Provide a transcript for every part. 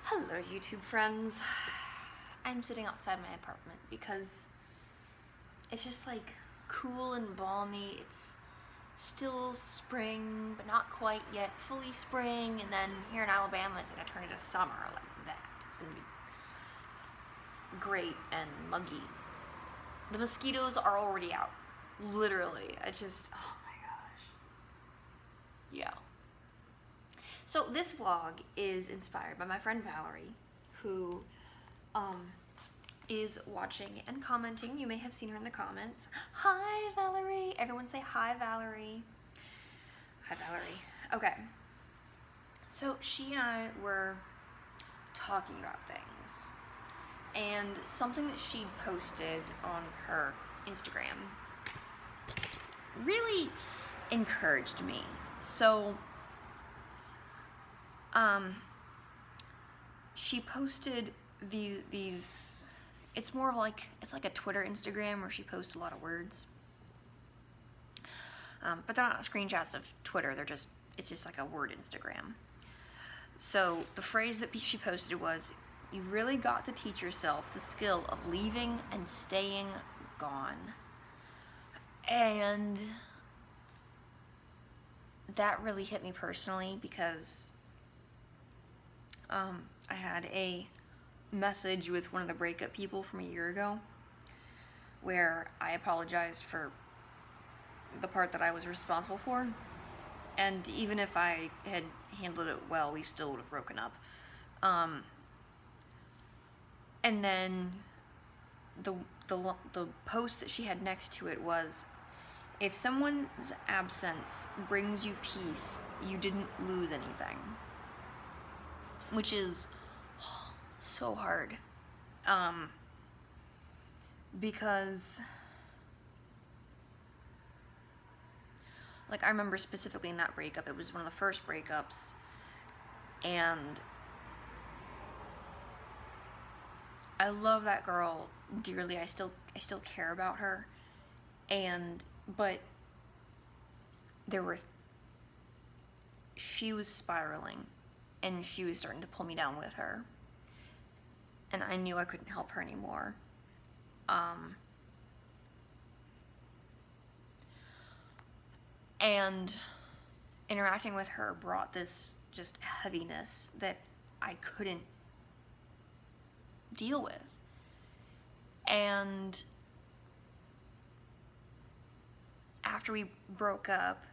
Hello YouTube friends. I'm sitting outside my apartment because it's just like cool and balmy. It's still spring, but not quite yet fully spring, and then here in Alabama it's gonna turn into summer like that. It's gonna be great and muggy. The mosquitoes are already out. Literally. Oh my gosh. Yeah. So this vlog is inspired by my friend Valerie, who is watching and commenting. You may have seen her in the comments. Hi Valerie! Everyone say hi Valerie. Hi Valerie. Okay. So she and I were talking about things, and something that she posted on her Instagram really encouraged me. So she posted these it's more like, it's like a Twitter Instagram where she posts a lot of words, but they're not screenshots of Twitter, it's just like a word Instagram. So the phrase that she posted was, "You really got to teach yourself the skill of leaving and staying gone." And that really hit me personally because I had a message with one of the breakup people from a year ago where I apologized for the part that I was responsible for, and even if I had handled it well, we still would have broken up. And then the post that she had next to it was, "If someone's absence brings you peace, you didn't lose anything," which is so hard, because like I remember specifically in that breakup, it was one of the first breakups, and I love that girl dearly. I still care about her, but she was spiraling and she was starting to pull me down with her, and I knew I couldn't help her anymore. And interacting with her brought this just heaviness that I couldn't deal with. And after we broke up,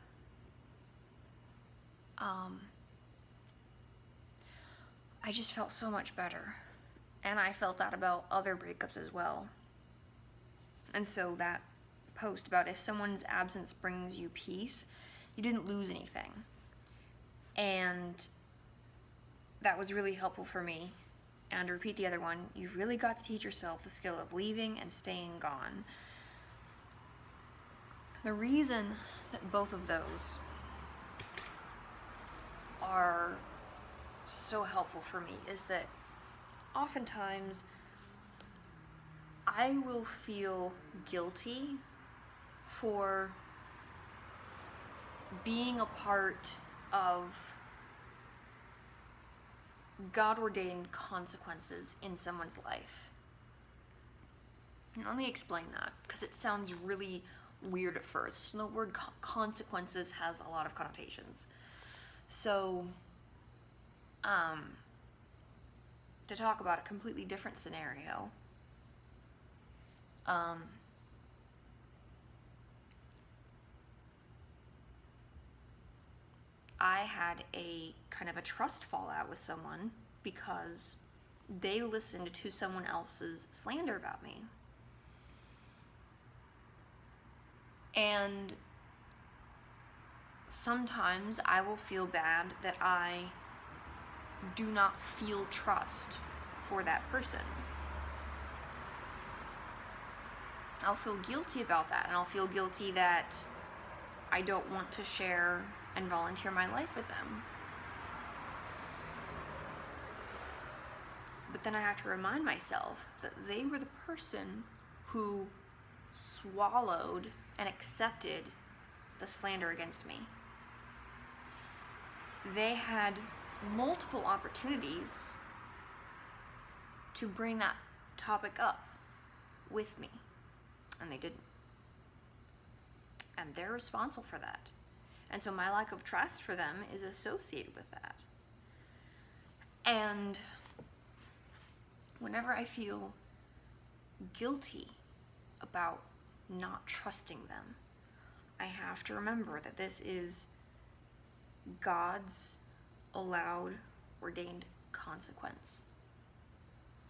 I just felt so much better. And I felt that about other breakups as well. And so that post about if someone's absence brings you peace, you didn't lose anything. And that was really helpful for me. And to repeat the other one, you really got to teach yourself the skill of leaving and staying gone. The reason that both of those are so helpful for me is that oftentimes I will feel guilty for being a part of God-ordained consequences in someone's life. And let me explain that, because it sounds really weird at first. The word consequences has a lot of connotations. So, to talk about a completely different scenario, I had a kind of a trust fallout with someone because they listened to someone else's slander about me. And sometimes I will feel bad that I do not feel trust for that person. I'll feel guilty about that, and I'll feel guilty that I don't want to share and volunteer my life with them. But then I have to remind myself that they were the person who swallowed and accepted the slander against me. They had multiple opportunities to bring that topic up with me, and they didn't. And they're responsible for that. And so my lack of trust for them is associated with that. And whenever I feel guilty about not trusting them, I have to remember that this is God's allowed, ordained consequence.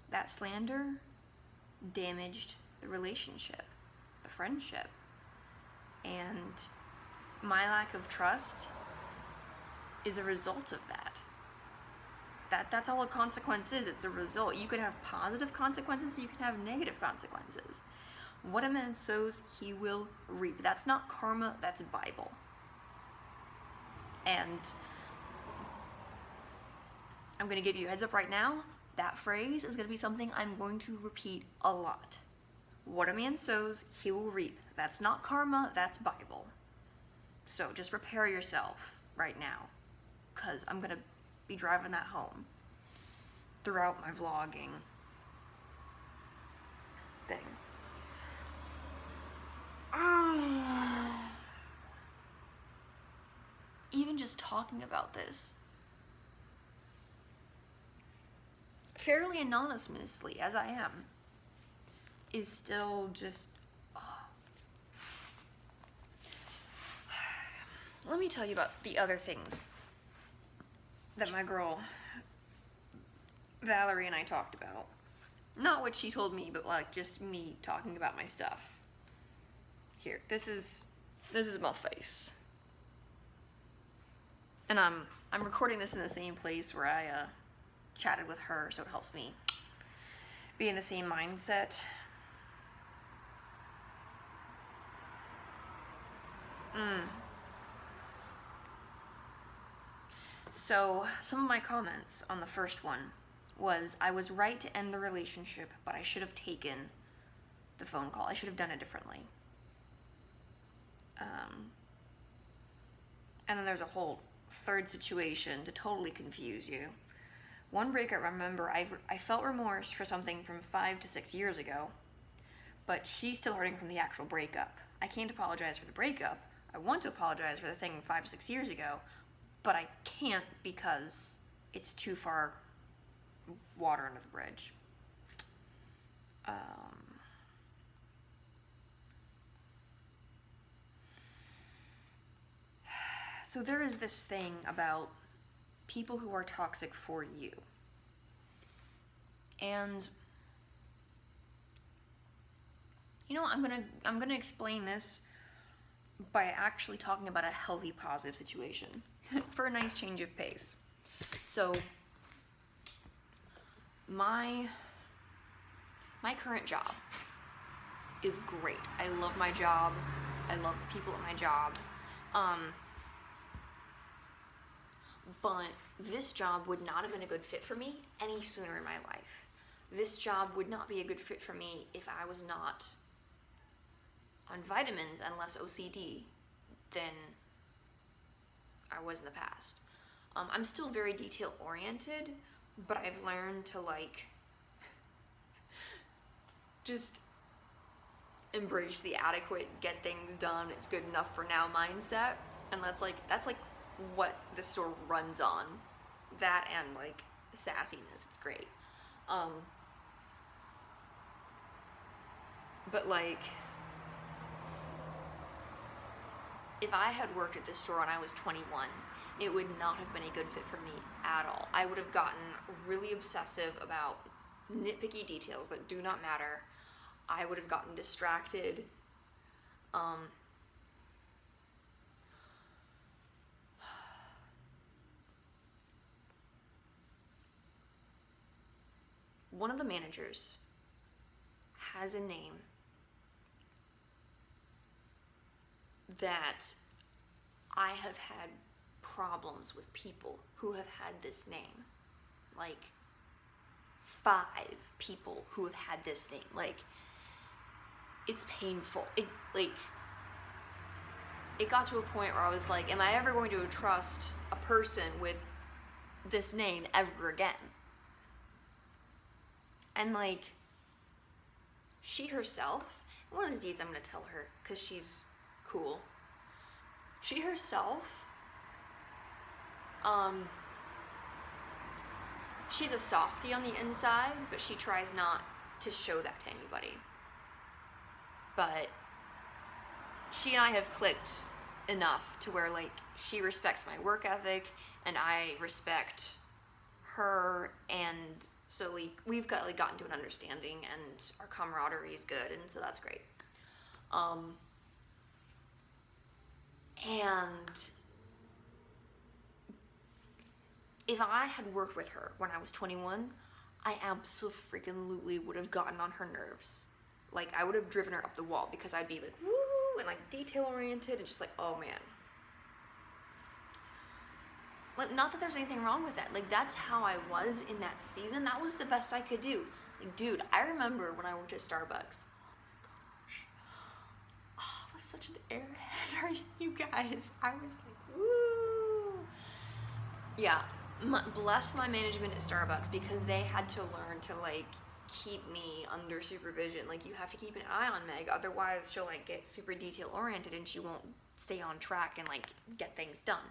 That slander damaged the relationship, the friendship, and my lack of trust is a result of that. That's all a consequence is. It's a result. You could have positive consequences, you can have negative consequences. What a man sows, he will reap. That's not karma, that's Bible. And I'm going to give you a heads up right now. That phrase is going to be something I'm going to repeat a lot. What a man sows, he will reap. That's not karma, that's Bible. So just prepare yourself right now, because I'm going to be driving that home throughout my vlogging thing. Even just talking about this fairly anonymously, as I am, is still just... Let me tell you about the other things that my girl Valerie and I talked about. Not what she told me, but like just me talking about my stuff. Here, this is my face. And I'm recording this in the same place where I chatted with her, so it helps me be in the same mindset. So, some of my comments on the first one was, I was right to end the relationship, but I should have taken the phone call. I should have done it differently. And then there's a whole third situation to totally confuse you. One breakup, remember, I felt remorse for something from 5 to 6 years ago, but she's still hurting from the actual breakup. I can't apologize for the breakup. I want to apologize for the thing 5 to 6 years ago, but I can't because it's too far water under the bridge. So there is this thing about people who are toxic for you. And you know, I'm gonna explain this by actually talking about a healthy, positive situation for a nice change of pace. So my current job is great. I love my job. I love the people at my job. But this job would not have been a good fit for me any sooner in my life. This job would not be a good fit for me if I was not on vitamins and less OCD than I was in the past. I'm still very detail oriented, but I've learned to like just embrace the adequate, get things done, it's good enough for now mindset. And that's like what the store runs on. That and like sassiness, it's great. But like, if I had worked at this store when I was 21, it would not have been a good fit for me at all. I would have gotten really obsessive about nitpicky details that do not matter. I would have gotten distracted. One of the managers has a name that I have had problems with people who have had this name. Like 5 people who have had this name. Like, it's painful. It got to a point where I was like, am I ever going to trust a person with this name ever again? And like, she herself, one of these days I'm gonna tell her, because she's cool. She herself, she's a softie on the inside, but she tries not to show that to anybody. But she and I have clicked enough to where like she respects my work ethic and I respect her, and so like we've got like gotten to an understanding and our camaraderie is good, and so that's great. And if I had worked with her when I was 21, I absolutely would have gotten on her nerves. Like, I would have driven her up the wall because I'd be like, woo, and like detail oriented and just like, oh man. Like, not that there's anything wrong with that. Like, that's how I was in that season. That was the best I could do. Like, dude, I remember when I worked at Starbucks. Oh my gosh. Oh, I was such an airhead, are you guys? I was like, woo. Yeah. Bless my management at Starbucks, because they had to learn to like keep me under supervision. Like, you have to keep an eye on Meg, otherwise she'll like get super detail oriented and she won't stay on track and like get things done.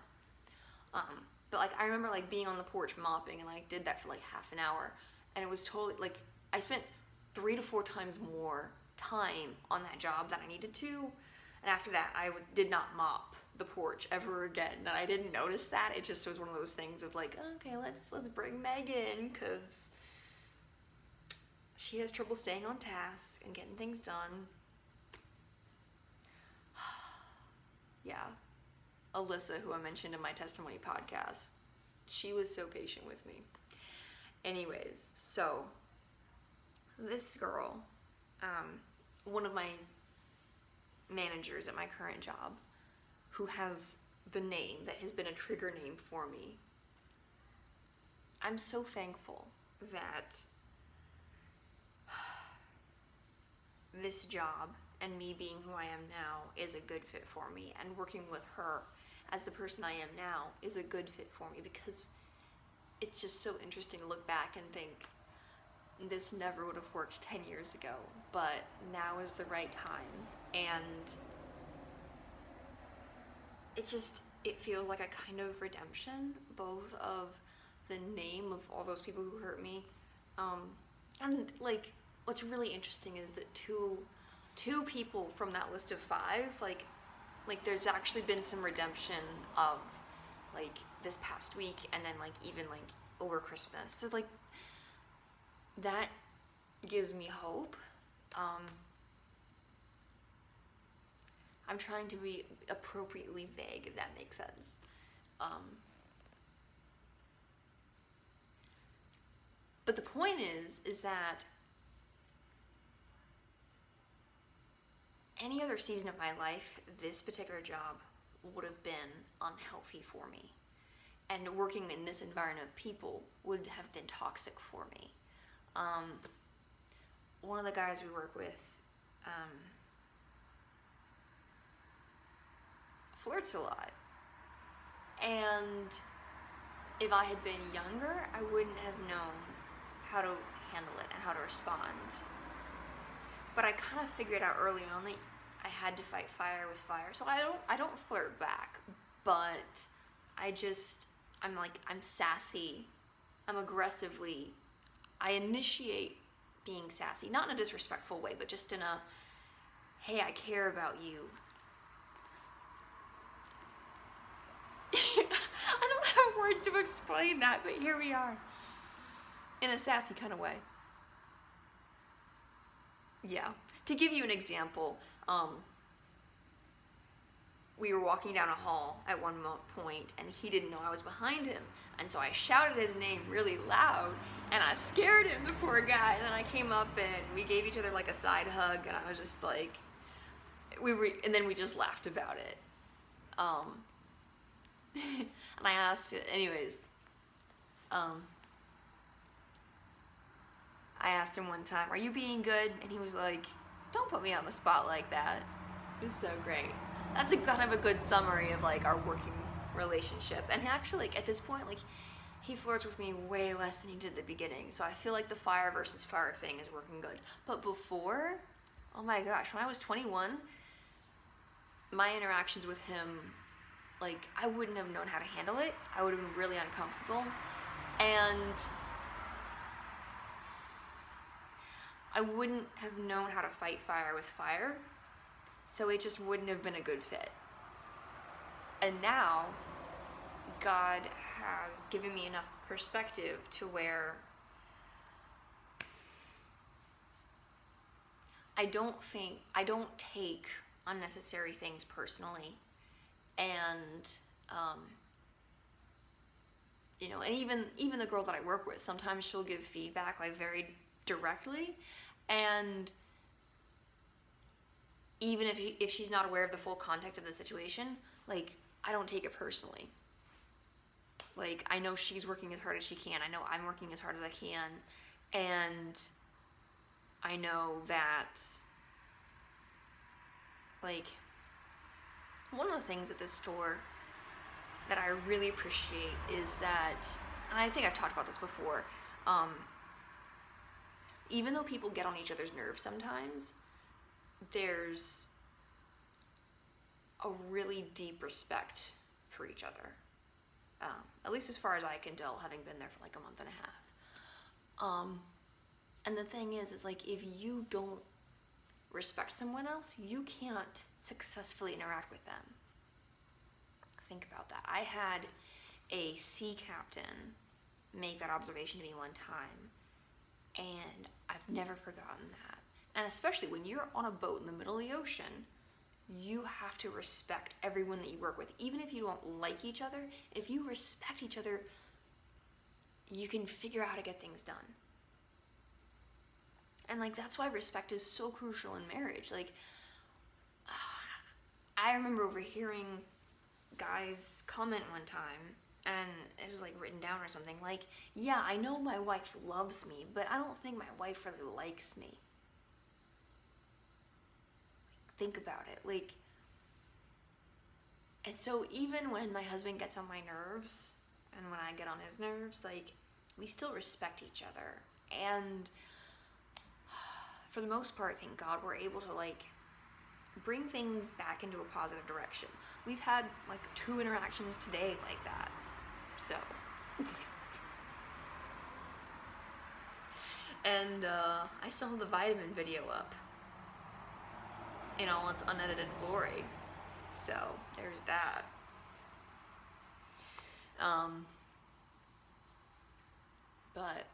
But like I remember like being on the porch mopping, and I did that for like half an hour, and it was totally like I spent 3 to 4 times more time on that job than I needed to, and after that I did not mop the porch ever again, and I didn't notice that. It just was one of those things of like, okay, let's bring Meg in, because she has trouble staying on task and getting things done. Yeah, Alyssa, who I mentioned in my testimony podcast, she was so patient with me. Anyways, so this girl, one of my managers at my current job, who has the name that has been a trigger name for me, I'm so thankful that this job and me being who I am now is a good fit for me, and working with her as the person I am now is a good fit for me, because it's just so interesting to look back and think this never would have worked 10 years ago, but now is the right time. And it feels like a kind of redemption, both of the name of all those people who hurt me, and like what's really interesting is that two people from that list of 5, like there's actually been some redemption of like this past week, and then like even like over Christmas. So like that gives me hope. I'm trying to be appropriately vague, if that makes sense. But the point is that any other season of my life, this particular job would have been unhealthy for me. And working in this environment of people would have been toxic for me. One of the guys we work with flirts a lot. And if I had been younger, I wouldn't have known how to handle it and how to respond. But I kind of figured out early on that I had to fight fire with fire. So I don't flirt back, but I'm sassy. I initiate being sassy, not in a disrespectful way, but just in a, hey, I care about you. I don't have words to explain that, but here we are. In a sassy kind of way. Yeah. To give you an example, we were walking down a hall at one point, and he didn't know I was behind him, and so I shouted his name really loud, and I scared him, the poor guy. And then I came up and we gave each other like a side hug, and I was just like, and then we just laughed about it. And I asked, anyways, I asked him one time, are you being good? And he was like, don't put me on the spot like that. It was so great. That's kind of a good summary of like our working relationship. And actually, like at this point, like he flirts with me way less than he did at the beginning. So I feel like the fire versus fire thing is working good. But before, oh my gosh, when I was 21, my interactions with him, like, I wouldn't have known how to handle it. I would have been really uncomfortable. And I wouldn't have known how to fight fire with fire. So it just wouldn't have been a good fit. And now, God has given me enough perspective to where I don't take unnecessary things personally. And, you know, and even the girl that I work with, sometimes she'll give feedback, like, very directly. And even if she's not aware of the full context of the situation, like, I don't take it personally. Like, I know she's working as hard as she can. I know I'm working as hard as I can. And I know that, like, one of the things at this store that I really appreciate is that, and I think I've talked about this before, even though people get on each other's nerves sometimes, there's a really deep respect for each other. At least as far as I can tell, having been there for like a month and a half. And the thing is like, if you don't respect someone else, you can't successfully interact with them. Think about that. I had a sea captain make that observation to me one time, and I've never forgotten that. And especially when you're on a boat in the middle of the ocean, you have to respect everyone that you work with. Even if you don't like each other, if you respect each other, you can figure out how to get things done. And like, that's why respect is so crucial in marriage. Like, I remember overhearing guys comment one time, and it was like written down or something, like, yeah, I know my wife loves me, but I don't think my wife really likes me. Think about it. Like, and so even when my husband gets on my nerves, and when I get on his nerves, like, we still respect each other. And for the most part, thank God, we're able to like bring things back into a positive direction. We've had like 2 interactions today like that. So and I still have the vitamin video up in all its unedited glory. So there's that. But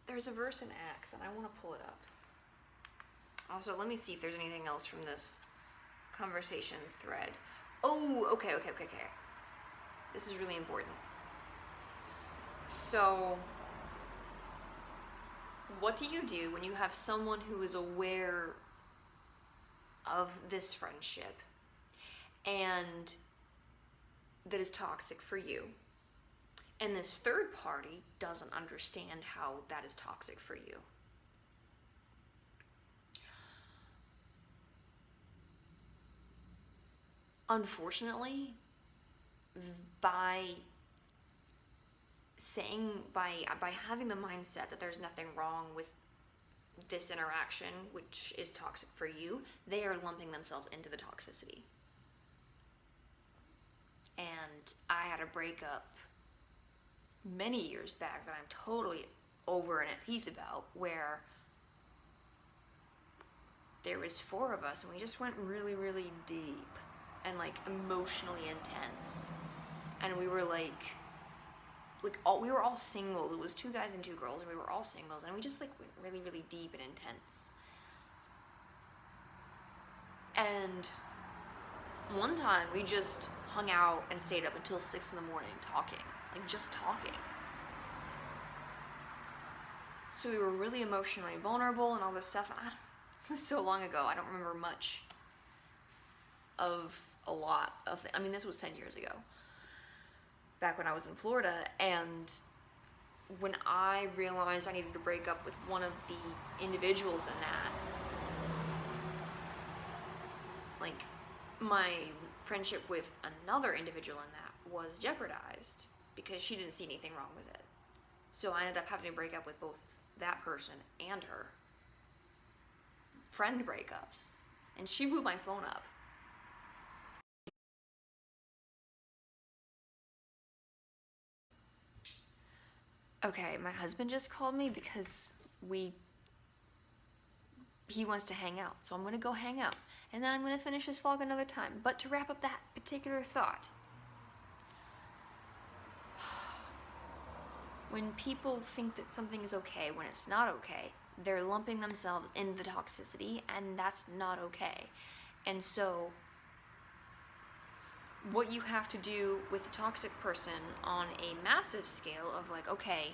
there's a verse in Acts, and I want to pull it up. Also, let me see if there's anything else from this conversation thread. Oh, okay. This is really important. So, what do you do when you have someone who is aware of this friendship and that is toxic for you, and this third party doesn't understand how that is toxic for you? Unfortunately, by having the mindset that there's nothing wrong with this interaction, which is toxic for you, they are lumping themselves into the toxicity. And I had a breakup many years back that I'm totally over and at peace about, where there was 4 of us and we just went really, really deep and like emotionally intense. And we were we were all singles. It was 2 guys and 2 girls, and we were all singles, and we just like went really, really deep and intense. And one time we just hung out and stayed up until 6 in the morning talking, like just talking. So we were really emotionally vulnerable and all this stuff. And it was so long ago, I don't remember much of a lot of I mean, this was 10 years ago, back when I was in Florida. And when I realized I needed to break up with one of the individuals in that, like, my friendship with another individual in that was jeopardized because she didn't see anything wrong with it. So I ended up having to break up with both that person and her. Friend breakups. And she blew my phone up. Okay, my husband just called me because he wants to hang out. So I'm going to go hang out. And then I'm going to finish this vlog another time. But to wrap up that particular thought, when people think that something is okay when it's not okay, they're lumping themselves in the toxicity, and that's not okay. And so what you have to do with a toxic person on a massive scale of like, okay,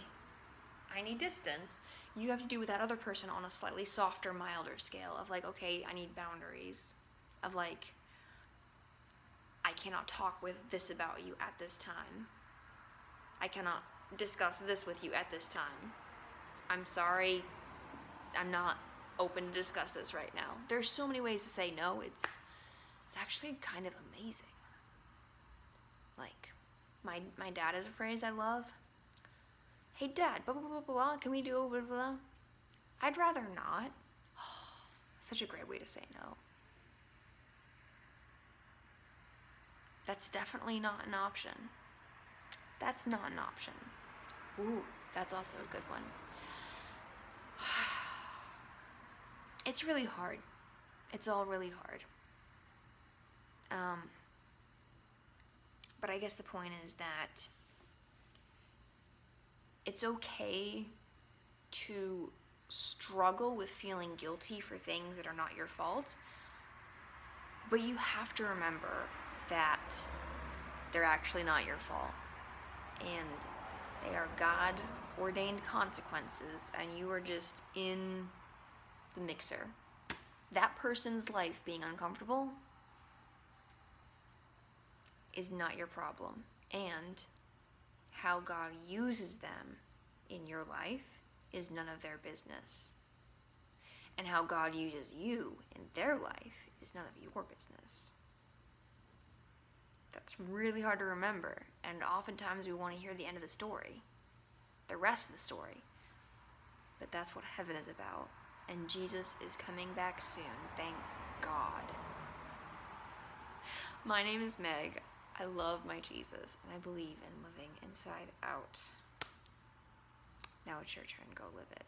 I need distance, you have to do with that other person on a slightly softer, milder scale of like, okay, I need boundaries. Of like, I cannot talk with this about you at this time. I cannot discuss this with you at this time. I'm sorry, I'm not open to discuss this right now. There's so many ways to say no. It's actually kind of amazing. Like, my dad has a phrase I love. Hey dad, blah blah blah blah, can we do blah blah blah? I'd rather not. Such a great way to say no. That's definitely not an option. That's not an option. Ooh, that's also a good one. It's really hard. It's all really hard. But I guess the point is that it's okay to struggle with feeling guilty for things that are not your fault, but you have to remember that they're actually not your fault, and they are God-ordained consequences, and you are just in the mixer. That person's life being uncomfortable is not your problem, and how God uses them in your life is none of their business. And how God uses you in their life is none of your business. That's really hard to remember, and oftentimes we want to hear the end of the story, the rest of the story. But that's what heaven is about, and Jesus is coming back soon, thank God. My name is Meg. I love my Jesus, and I believe in living inside out. Now it's your turn, go live it.